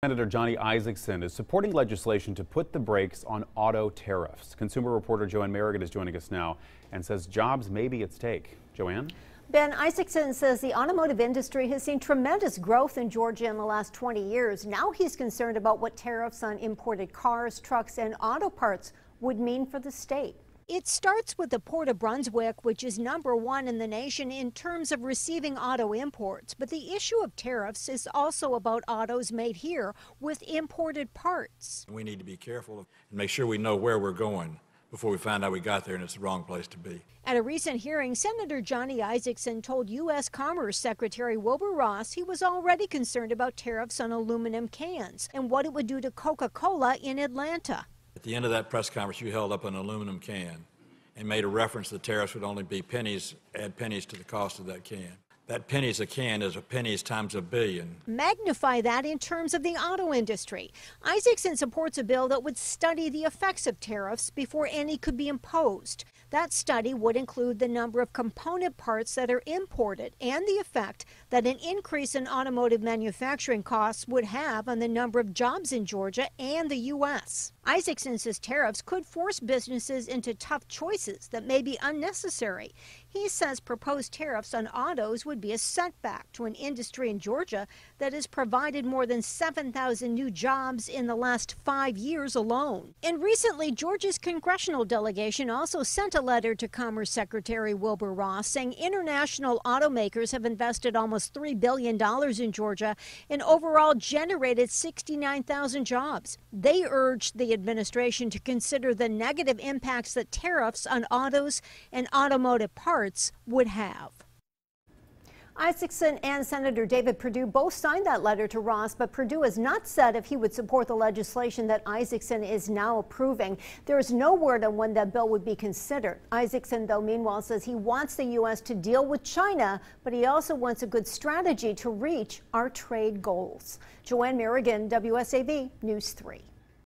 Senator Johnny Isakson is supporting legislation to put the brakes on auto tariffs. Consumer reporter Joanne Merrigan is joining us now and says jobs may be at stake. Joanne? Ben, Isakson says the automotive industry has seen tremendous growth in Georgia in the last 20 years. Now he's concerned about what tariffs on imported cars, trucks, and auto parts would mean for the state. It starts with the Port of Brunswick, which is #1 in the nation in terms of receiving auto imports. But the issue of tariffs is also about autos made here with imported parts. We need to be careful and make sure we know where we're going before we find out we got there and it's the wrong place to be. At a recent hearing, Senator Johnny Isakson told U.S. Commerce Secretary Wilbur Ross he was already concerned about tariffs on aluminum cans and what it would do to Coca-Cola in Atlanta. At the end of that press conference, you held up an aluminum can and made a reference that tariffs would only be pennies, add pennies to the cost of that can. That pennies a can is a pennies times a billion. Magnify that in terms of the auto industry. Isakson supports a bill that would study the effects of tariffs before any could be imposed. That study would include the number of component parts that are imported and the effect that an increase in automotive manufacturing costs would have on the number of jobs in Georgia and the U.S. Isakson says tariffs could force businesses into tough choices that may be unnecessary. He says proposed tariffs on autos would be a setback to an industry in Georgia that has provided more than 7,000 new jobs in the last 5 years alone. And recently, Georgia's congressional delegation also sent a letter to Commerce Secretary Wilbur Ross saying international automakers have invested almost $3 billion in Georgia and overall generated 69,000 jobs. They urged the administration to consider the negative impacts that tariffs on autos and automotive parts would have. Isakson and Senator David Perdue both signed that letter to Ross, but Perdue has not said if he would support the legislation that Isakson is now approving. There is no word on when that bill would be considered. Isakson, though, meanwhile, says he wants the U.S. to deal with China, but he also wants a good strategy to reach our trade goals. Joanne Merrigan, WSAV News 3.